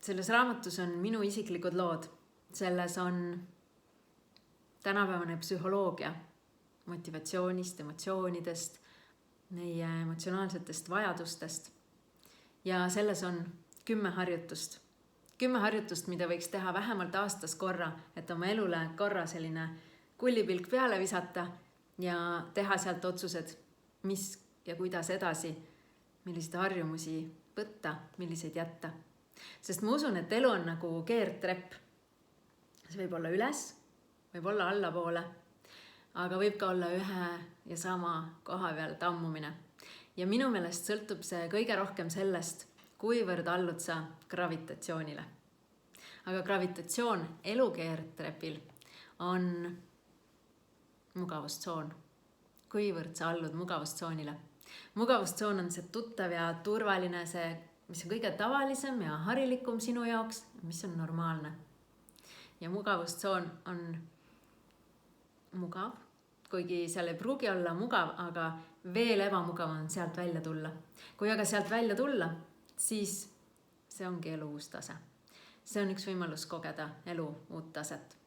selles raamatus on minu isiklikud lood. Selles on tänapäevane psühholoogia motivatsioonist, emotsioonidest, meie emotsionaalsetest vajadustest. Ja selles on 10 harjutust. 10 harjutust, mida võiks teha vähemalt aastas korra, et oma elule korra selline kullipilk peale visata ja teha sealt otsused, mis ja kuidas edasi, milliseid harjumusi võtta, milliseid jätta. Sest ma usun, et elu on nagu keerdtrepp. See võib olla üles, võib olla allapoole, aga võib ka olla ühe ja sama koha peal tammumine. Ja minu meelest sõltub see kõige rohkem sellest, kuivõrd allud sa gravitatsioonile. Aga gravitatsioon elukeerdtrepil on mugavustsoon. Kuivõrd sa allud mugavustsoonile. Mugavustsoon on see tuttav ja turvaline, see, mis on kõige tavalisem ja harilikum sinu jaoks, mis on normaalne. Ja mugavustsoon on mugav, kuigi seal ei pruugi olla mugav, aga veel ebamugav on sealt välja tulla. Kui aga sealt välja tulla, siis see ongi elu uus tase. See on üks võimalus kogeda elu uut taset.